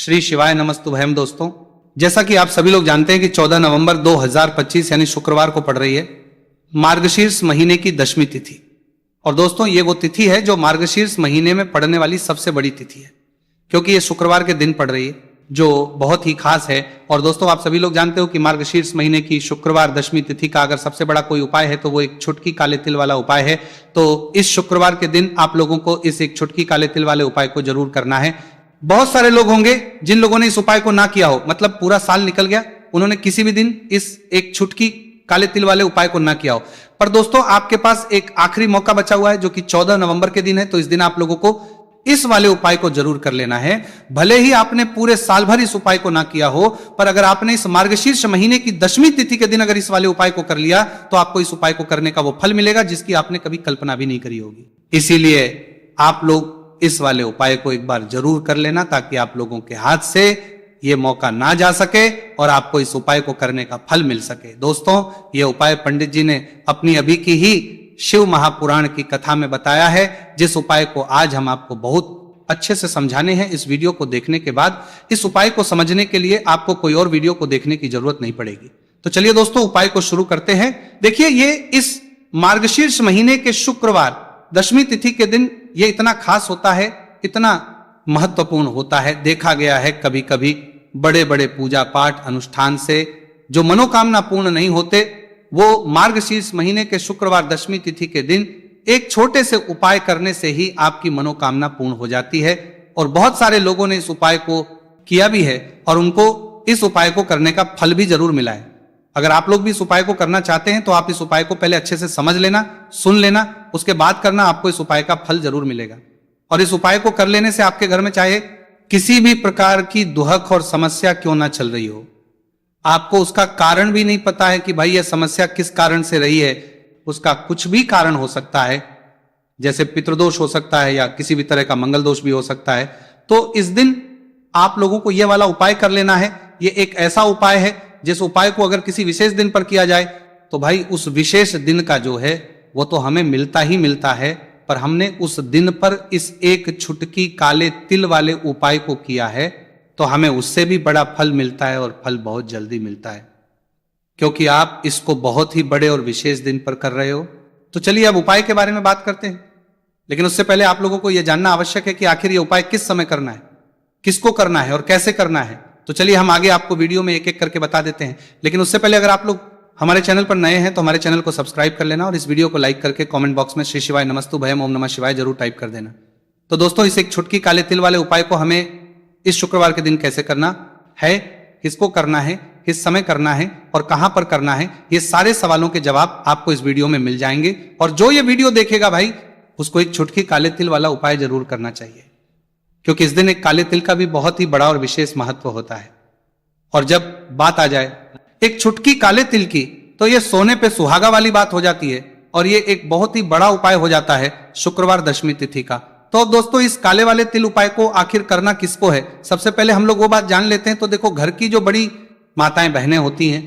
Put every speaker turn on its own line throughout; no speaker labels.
श्री शिवाय नमस्तुभयम। दोस्तों, जैसा कि आप सभी लोग जानते हैं कि 14 नवंबर 2025 यानी शुक्रवार को पड़ रही है मार्गशीर्ष महीने की 10वीं तिथि। और दोस्तों, ये वो तिथि है जो मार्गशीर्ष महीने में पड़ने वाली सबसे बड़ी तिथि है, क्योंकि ये शुक्रवार के दिन पड़ रही है जो बहुत ही खास है। और दोस्तों, आप सभी लोग जानते हो कि मार्गशीर्ष महीने की शुक्रवार 10वीं तिथि का अगर सबसे बड़ा कोई उपाय है तो वो एक छुटकी काले तिल वाला उपाय है। तो इस शुक्रवार के दिन आप लोगों को इस एक छुटकी काले तिल वाले उपाय को जरूर करना है। बहुत सारे लोग होंगे जिन लोगों ने इस उपाय को ना किया हो, मतलब पूरा साल निकल गया, उन्होंने किसी भी दिन इस एक छुटकी काले तिल वाले उपाय को ना किया हो। पर दोस्तों, आपके पास एक आखिरी मौका बचा हुआ है जो कि 14 नवंबर के दिन है। तो इस दिन आप लोगों को इस वाले उपाय को जरूर कर लेना है। भले ही आपने पूरे साल भर इस उपाय को ना किया हो, पर अगर आपने इस मार्गशीर्ष महीने की 10वीं तिथि के दिन अगर इस वाले उपाय को कर लिया तो आपको इस उपाय को करने का वो फल मिलेगा जिसकी आपने कभी कल्पना भी नहीं करी होगी। इसीलिए आप लोग इस वाले उपाय को एक बार जरूर कर लेना, ताकि आप लोगों के हाथ से ये मौका ना जा सके और आपको इस उपाय को करने का फल मिल सके। दोस्तों, ये उपाय पंडित जी ने अपनी अभी की ही शिव महापुराण की कथा में बताया है, जिस उपाय को आज हम आपको बहुत अच्छे से समझाने हैं। इस वीडियो को देखने के बाद इस उपाय को समझने के लिए आपको कोई और वीडियो को देखने की जरूरत नहीं पड़ेगी। तो चलिए दोस्तों, उपाय को शुरू करते हैं। देखिए, ये इस मार्गशीर्ष महीने के शुक्रवार 10वीं तिथि के दिन ये इतना खास होता है, इतना महत्वपूर्ण होता है। देखा गया है कभी कभी बड़े बड़े पूजा पाठ अनुष्ठान से जो मनोकामना पूर्ण नहीं होते, वो मार्गशीर्ष महीने के शुक्रवार 10वीं तिथि के दिन एक छोटे से उपाय करने से ही आपकी मनोकामना पूर्ण हो जाती है। और बहुत सारे लोगों ने इस उपाय को किया भी है और उनको इस उपाय को करने का फल भी जरूर मिला है। अगर आप लोग भी इस उपाय को करना चाहते हैं तो आप इस उपाय को पहले अच्छे से समझ लेना, सुन लेना, उसके बाद करना, आपको इस उपाय का फल जरूर मिलेगा। और इस उपाय को कर लेने से आपके घर में चाहे किसी भी प्रकार की दुहक और समस्या क्यों ना चल रही हो, आपको उसका कारण भी नहीं पता है कि भाई यह समस्या किस कारण से रही है, उसका कुछ भी कारण हो सकता है, जैसे पितृदोष हो सकता है या किसी भी तरह का मंगल दोष भी हो सकता है। तो इस दिन आप लोगों को यह वाला उपाय कर लेना है। यह एक ऐसा उपाय है जिस उपाय को अगर किसी विशेष दिन पर किया जाए तो भाई उस विशेष दिन का जो है वो तो हमें मिलता ही मिलता है, पर हमने उस दिन पर इस एक छुटकी काले तिल वाले उपाय को किया है तो हमें उससे भी बड़ा फल मिलता है, और फल बहुत जल्दी मिलता है, क्योंकि आप इसको बहुत ही बड़े और विशेष दिन पर कर रहे हो। तो चलिए अब उपाय के बारे में बात करते हैं। लेकिन उससे पहले आप लोगों को यह जानना आवश्यक है कि आखिर यह उपाय किस समय करना है, किसको करना है और कैसे करना है। तो चलिए हम आगे आपको वीडियो में एक एक करके बता देते हैं। लेकिन उससे पहले अगर आप लोग हमारे चैनल पर नए हैं तो हमारे चैनल को सब्सक्राइब कर लेना और इस वीडियो को लाइक करके कमेंट बॉक्स में श्री शिवाय नमस्तुभयम ओम नमः शिवाय जरूर टाइप कर देना। तो दोस्तों, इस एक छुटकी काले तिल वाले उपाय को हमें इस शुक्रवार के दिन कैसे करना है, किसको करना है, किस समय करना है और कहां पर करना है, ये सारे सवालों के जवाब आपको इस वीडियो में मिल जाएंगे। और जो ये वीडियो देखेगा भाई, उसको एक छुटकी काले तिल वाला उपाय जरूर करना चाहिए, क्योंकि इस दिन एक काले तिल का भी बहुत ही बड़ा और विशेष महत्व होता है। और जब बात आ जाए एक छुटकी काले तिल की, तो ये सोने पे सुहागा वाली बात हो जाती है और ये एक बहुत ही बड़ा उपाय हो जाता है शुक्रवार 10वीं तिथि का। तो अब दोस्तों, इस काले वाले तिल उपाय को आखिर करना किसको है, सबसे पहले हम लोग वो बात जान लेते हैं। तो देखो, घर की जो बड़ी माताएं बहनें होती हैं,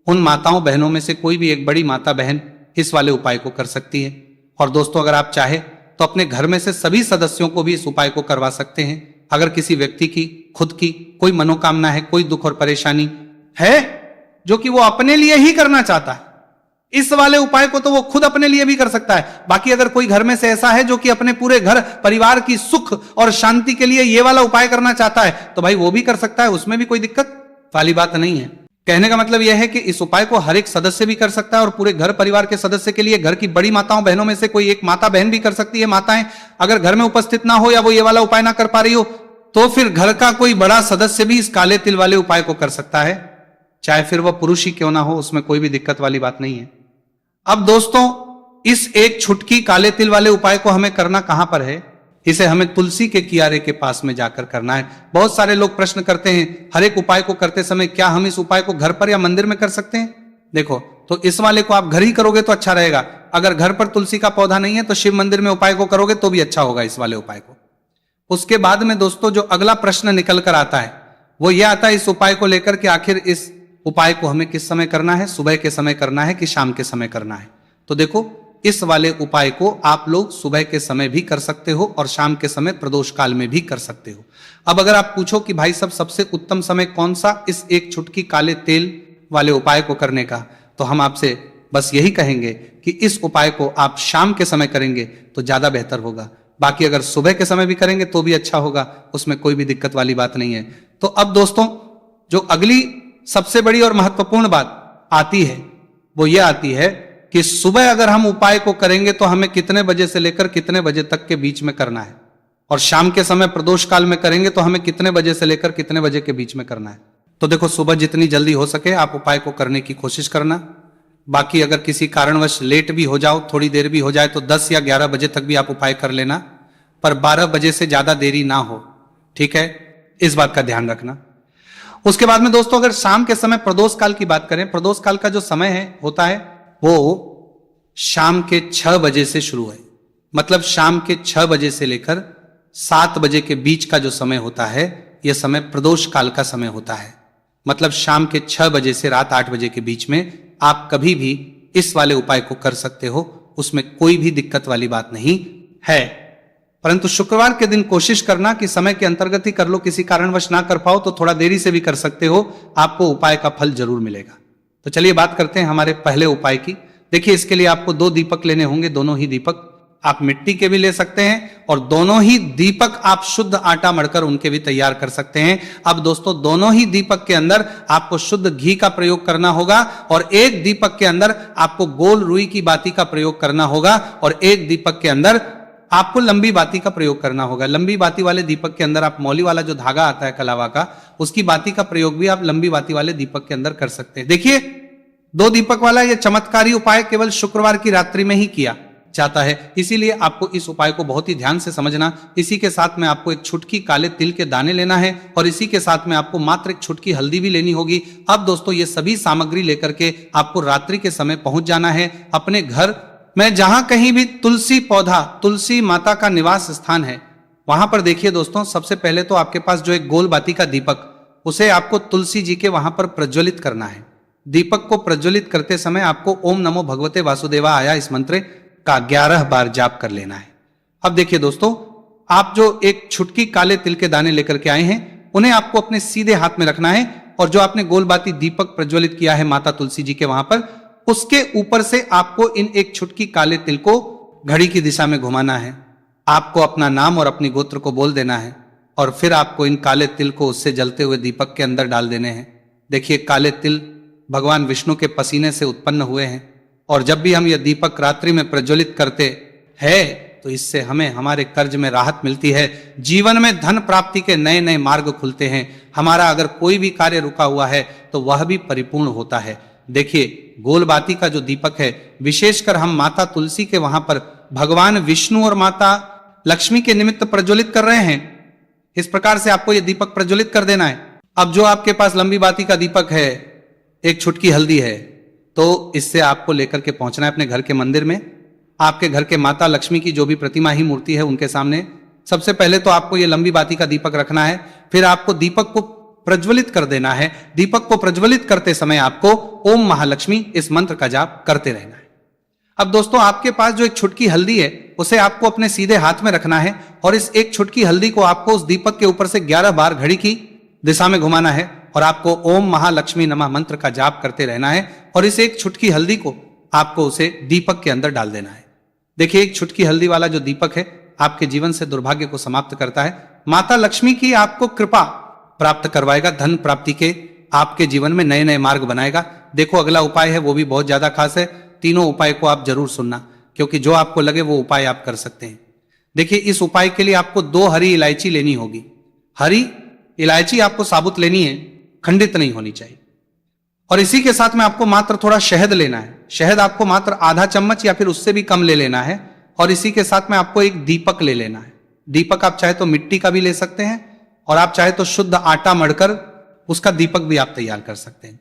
उन माताओं बहनों में से कोई भी एक बड़ी माता बहन इस वाले उपाय को कर सकती है। और दोस्तों, अगर आप चाहे तो अपने घर में से सभी सदस्यों को भी इस उपाय को करवा सकते हैं। अगर किसी व्यक्ति की खुद की कोई मनोकामना है, कोई दुख और परेशानी है जो कि वो अपने लिए ही करना चाहता है, इस वाले उपाय को तो वो खुद अपने लिए भी कर सकता है। बाकी अगर कोई घर में से ऐसा है जो कि अपने पूरे घर परिवार की सुख और शांति के लिए ये वाला उपाय करना चाहता है, तो भाई वो भी कर सकता है, उसमें भी कोई दिक्कत वाली बात नहीं है। कहने का मतलब यह है कि इस उपाय को हर एक सदस्य भी कर सकता है और पूरे घर परिवार के सदस्य के लिए घर की बड़ी माताओं बहनों में से कोई एक माता बहन भी कर सकती है। माताएं अगर घर में उपस्थित ना हो या वो ये वाला उपाय ना कर पा रही हो, तो फिर घर का कोई बड़ा सदस्य भी इस काले तिल वाले उपाय को कर सकता है, चाहे फिर वह पुरुष ही क्यों ना हो, उसमें कोई भी दिक्कत वाली बात नहीं है। अब दोस्तों, इस एक छुटकी काले तिल वाले उपाय को हमें करना कहां पर है, इसे हमें तुलसी के कियारे के पास में जाकर करना है। बहुत सारे लोग प्रश्न करते हैं हर एक उपाय को करते समय, क्या हम इस उपाय को घर पर या मंदिर में कर सकते हैं। देखो, तो इस वाले को आप घर ही करोगे तो अच्छा रहेगा। अगर घर पर तुलसी का पौधा नहीं है तो शिव मंदिर में उपाय को करोगे तो भी अच्छा होगा इस वाले उपाय को। उसके बाद में दोस्तों, जो अगला प्रश्न निकल कर आता है वो यह आता है इस उपाय को लेकर कि आखिर इस उपाय को हमें किस समय करना है, सुबह के समय करना है कि शाम के समय करना है। तो देखो, इस वाले उपाय को आप लोग सुबह के समय भी कर सकते हो और शाम के समय प्रदोष काल में भी कर सकते हो। अब अगर आप पूछो कि भाई साहब सबसे उत्तम समय कौन सा इस एक चुटकी काले तेल वाले उपाय को करने का, तो हम आपसे बस यही कहेंगे कि इस उपाय को आप शाम के समय करेंगे तो ज्यादा बेहतर होगा। बाकी अगर सुबह के समय भी करेंगे तो भी अच्छा होगा, उसमें कोई भी दिक्कत वाली बात नहीं है। तो अब दोस्तों जो अगली सबसे बड़ी और महत्वपूर्ण बात आती है वो ये आती है कि सुबह अगर हम उपाय को करेंगे तो हमें कितने बजे से लेकर कितने बजे तक के बीच में करना है, और शाम के समय प्रदोष काल में करेंगे तो हमें कितने बजे से लेकर कितने बजे के बीच में करना है। तो देखो, सुबह जितनी जल्दी हो सके आप उपाय को करने की कोशिश करना। बाकी अगर किसी कारणवश लेट भी हो जाओ, थोड़ी देर भी हो जाए, तो 10 या 11 बजे तक भी आप उपाय कर लेना, पर 12 बजे से ज्यादा देरी ना हो, ठीक है, इस बात का ध्यान रखना। उसके बाद में दोस्तों अगर शाम के समय प्रदोष काल की बात करें, प्रदोष काल का जो समय है होता है वो शाम के 6 बजे से शुरू है। मतलब शाम के 6 बजे से लेकर 7 बजे के बीच का जो समय होता है यह समय प्रदोष काल का समय होता है। मतलब शाम के 6 बजे से रात 8 बजे के बीच में आप कभी भी इस वाले उपाय को कर सकते हो, उसमें कोई भी दिक्कत वाली बात नहीं है। परंतु शुक्रवार के दिन कोशिश करना कि समय के अंतर्गत ही कर लो, किसी कारणवश ना कर पाओ तो थोड़ा देरी से भी कर सकते हो, आपको उपाय का फल जरूर मिलेगा। तो चलिए बात करते हैं हमारे पहले उपाय की। देखिए, इसके लिए आपको 2 दीपक लेने होंगे, दोनों ही दीपक आप मिट्टी के भी ले सकते हैं और दोनों ही दीपक आप शुद्ध आटा मढ़कर उनके भी तैयार कर सकते हैं। अब दोस्तों दोनों ही दीपक के अंदर आपको शुद्ध घी का प्रयोग करना होगा और एक दीपक के अंदर आपको गोल रुई की बाती का प्रयोग करना होगा और एक दीपक के अंदर आपको लंबी बाती का प्रयोग करना होगा। लंबी बाती वाले दीपक के अंदर आप मौली वाला जो धागा आता है कलावा का, उसकी बाती का प्रयोग भी आप लंबी बाती वाले दीपक के अंदर कर सकते हैं। देखिए, 2 दीपक वाला यह चमत्कारी उपाय केवल शुक्रवार की रात्रि में ही किया जाता है, इसीलिए आपको इस उपाय को बहुत ही ध्यान से समझना। इसी के साथ में आपको एक छुटकी काले तिल के दाने लेना है और इसी के साथ में आपको मात्र एक छुटकी हल्दी भी लेनी होगी। अब दोस्तों ये सभी सामग्री लेकर के आपको रात्रि के समय पहुंच जाना है अपने घर में, जहां कहीं भी तुलसी पौधा, तुलसी माता का निवास स्थान है, वहां पर देखिए दोस्तों, सबसे पहले तो आपके पास जो एक गोल बाती का दीपक, उसे आपको तुलसी जी के वहां पर प्रज्वलित करना है। दीपक को प्रज्वलित करते समय आपको ओम नमो भगवते वासुदेवा आया इस मंत्र का 11 बार जाप कर लेना है। अब देखिए दोस्तों, आप जो एक छुटकी काले तिल के दाने लेकर के आए हैं, उन्हें आपको अपने सीधे हाथ में रखना है और जो आपने गोलबाती दीपक प्रज्वलित किया है माता तुलसी जी के वहां पर, उसके ऊपर से आपको इन एक छुटकी काले तिल को घड़ी की दिशा में घुमाना है। आपको अपना नाम और अपनी गोत्र को बोल देना है और फिर आपको इन काले तिल को उससे जलते हुए दीपक के अंदर डाल देने हैं। देखिए, काले तिल भगवान विष्णु के पसीने से उत्पन्न हुए हैं और जब भी हम यह दीपक रात्रि में प्रज्वलित करते हैं तो इससे हमें हमारे कर्ज में राहत मिलती है, जीवन में धन प्राप्ति के नए नए मार्ग खुलते हैं। हमारा अगर कोई भी कार्य रुका हुआ है तो वह भी परिपूर्ण होता है। देखिए, गोलबाती का जो दीपक है, विशेषकर हम माता तुलसी के वहां पर भगवान विष्णु और माता लक्ष्मी के निमित्त प्रज्वलित कर रहे हैं। इस प्रकार से आपको यह दीपक प्रज्वलित कर देना है। अब जो आपके पास लंबी बाती का दीपक है, एक छुटकी हल्दी है, तो इससे आपको लेकर के पहुंचना है अपने घर के मंदिर में। आपके घर के माता लक्ष्मी की जो भी प्रतिमा ही मूर्ति है उनके सामने सबसे पहले तो आपको ये लंबी बाती का दीपक रखना है, फिर आपको दीपक को प्रज्वलित कर देना है। दीपक को प्रज्वलित करते समय आपको ओम महालक्ष्मी इस मंत्र का जाप करते रहना है। अब दोस्तों, आपके पास जो एक छुटकी हल्दी है उसे आपको अपने सीधे हाथ में रखना है और इस एक छुटकी हल्दी को आपको उस दीपक के ऊपर से 11 बार घड़ी की दिशा में घुमाना है और आपको ओम महालक्ष्मी नमः मंत्र का जाप करते रहना है और इस एक छुटकी हल्दी को आपको उसे दीपक के अंदर डाल देना है। देखिए, एक छुटकी हल्दी वाला जो दीपक है आपके जीवन से दुर्भाग्य को समाप्त करता है। माता लक्ष्मी की आपको कृपा प्राप्त करवाएगा, धन प्राप्ति के आपके जीवन में नए नए मार्ग बनाएगा। देखो, अगला उपाय है वो भी बहुत ज्यादा खास है। तीनों उपाय को आप जरूर सुनना, क्योंकि जो आपको लगे वो उपाय आप कर सकते हैं। देखिए, इस उपाय के लिए आपको 2 हरी इलायची लेनी होगी। हरी इलायची आपको साबुत लेनी है, खंडित नहीं होनी चाहिए। और इसी के साथ में आपको मात्र थोड़ा शहद लेना है। शहद आपको मात्र आधा चम्मच या फिर उससे भी कम ले लेना है और इसी के साथ में आपको एक दीपक ले लेना है। दीपक आप चाहे तो मिट्टी का भी ले सकते हैं और आप चाहे तो शुद्ध आटा मढ़कर उसका दीपक भी आप तैयार कर सकते हैं।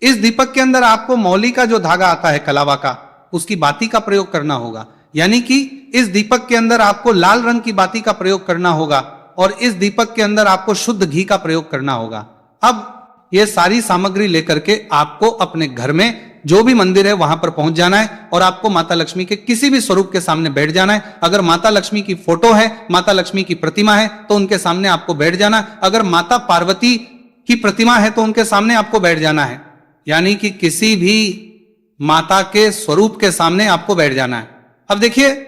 इस दीपक के अंदर आपको मौली का जो धागा आता है कलावा का, उसकी बाती का प्रयोग करना होगा। यानी कि इस दीपक के अंदर आपको लाल रंग की बाती का प्रयोग करना होगा और इस दीपक के अंदर आपको शुद्ध घी का प्रयोग करना होगा। अब ये सारी सामग्री लेकर के आपको अपने घर में जो भी मंदिर है वहां पर पहुंच जाना है और आपको माता लक्ष्मी के किसी भी स्वरूप के सामने बैठ जाना है। अगर माता लक्ष्मी की फोटो है, माता लक्ष्मी की प्रतिमा है तो उनके सामने आपको बैठ जाना। अगर माता पार्वती की प्रतिमा है तो उनके सामने आपको बैठ जाना है, यानी कि किसी भी माता के स्वरूप के सामने आपको बैठ जाना है। अब देखिए,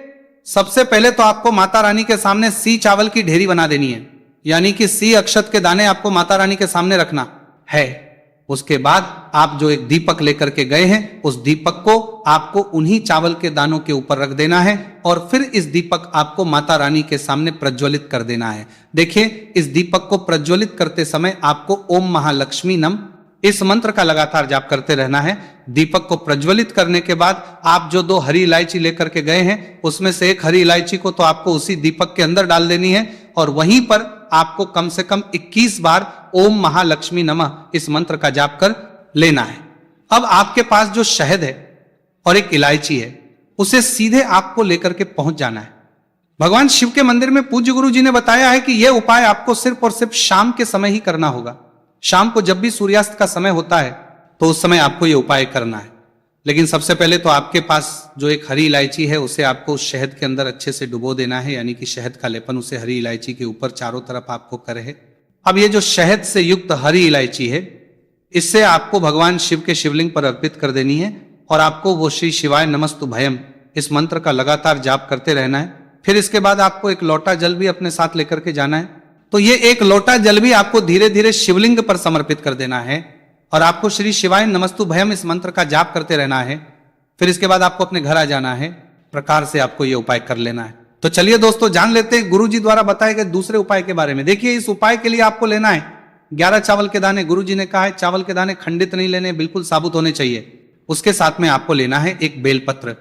सबसे पहले तो आपको माता रानी के सामने सी चावल की ढेरी बना देनी है, यानी कि सी अक्षत के दाने आपको माता रानी के सामने रखना है। उसके बाद आप जो एक दीपक लेकर के गए हैं, उस दीपक को आपको उन्हीं चावल के दानों के ऊपर रख देना है और फिर इस दीपक आपको माता रानी के सामने प्रज्वलित कर देना है। देखिए, इस दीपक को प्रज्वलित करते समय आपको ओम महालक्ष्मी नम इस मंत्र का लगातार जाप करते रहना है। दीपक को प्रज्वलित करने के बाद आप जो 2 हरी इलायची लेकर के गए हैं, उसमें से एक हरी इलायची को तो आपको उसी दीपक के अंदर डाल देनी है और वहीं पर आपको कम से कम 21 बार ओम महालक्ष्मी नमः इस मंत्र का जाप कर लेना है। अब आपके पास जो शहद है और एक इलायची है, उसे सीधे आपको लेकर के पहुंच जाना है। भगवान शिव के मंदिर में पूज्य गुरु जी ने बताया है कि यह उपाय आपको सिर्फ और सिर्फ शाम के समय ही करना होगा। शाम को जब भी सूर्यास्त का समय होता है तो उस समय आपको यह उपाय करना है। लेकिन सबसे पहले तो आपके पास जो एक हरी इलायची है उसे आपको उस शहद के अंदर अच्छे से डुबो देना है, यानी कि शहद का लेपन उसे हरी इलायची के ऊपर चारों तरफ आपको करे। अब ये जो शहद से युक्त हरी इलायची है, इससे आपको भगवान शिव के शिवलिंग पर अर्पित कर देनी है और आपको वो श्री शिवाय नमस्तुभयम इस मंत्र का लगातार जाप करते रहना है। फिर इसके बाद आपको एक लोटा जल भी अपने साथ लेकर के जाना है। तो ये एक लोटा जल भी आपको धीरे धीरे शिवलिंग पर समर्पित कर देना है और आपको श्री शिवाय नमस्तुभयम इस मंत्र का जाप करते रहना है। फिर इसके बाद आपको अपने घर आ जाना है। प्रकार से आपको यह उपाय कर लेना है। तो चलिए दोस्तों, जान लेते हैं गुरु जी द्वारा बताए गए दूसरे उपाय के बारे में। देखिए, इस उपाय के लिए आपको लेना है 11 चावल के दाने। गुरु जी ने कहा है चावल के दाने खंडित नहीं लेने, बिल्कुल साबुत होने चाहिए। उसके साथ में आपको लेना है एक बेलपत्र।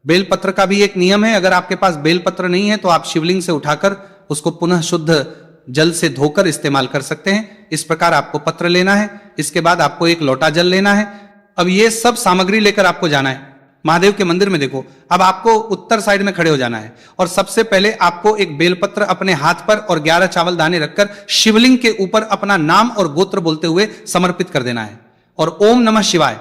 बेलपत्र का भी एक नियम है, अगर आपके पास बेलपत्र नहीं है तो आप शिवलिंग से उठाकर उसको पुनः शुद्ध जल से धोकर इस्तेमाल कर सकते हैं। इस प्रकार आपको पत्र लेना है। इसके बाद आपको एक लोटा जल लेना है। अब ये सब सामग्री लेकर आपको जाना है महादेव के मंदिर में। देखो, अब आपको उत्तर साइड में खड़े हो जाना है और सबसे पहले आपको एक बेलपत्र अपने हाथ पर और 11 चावल दाने रखकर शिवलिंग के ऊपर अपना नाम और गोत्र बोलते हुए समर्पित कर देना है और ओम नमः शिवाय,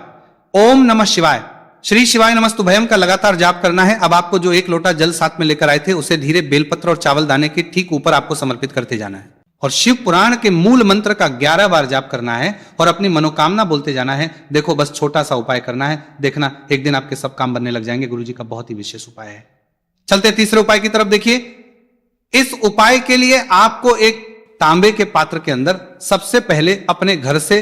ओम नमः शिवाय, श्री शिवाय नमस्तुभयम का लगातार जाप करना है। अब आपको जो एक लोटा जल साथ में लेकर आए थे उसे धीरे बेलपत्र और चावल दाने के ठीक ऊपर आपको समर्पित करते जाना है और शिव पुराण के मूल मंत्र का 11 बार जाप करना है और अपनी मनोकामना बोलते जाना है। देखो, बस छोटा सा उपाय करना है, देखना एक दिन आपके सब काम बनने लग जाएंगे। गुरु जी का बहुत ही विशेष उपाय है। चलते तीसरे उपाय की तरफ। देखिए, इस उपाय के लिए आपको एक तांबे के पात्र के अंदर सबसे पहले अपने घर से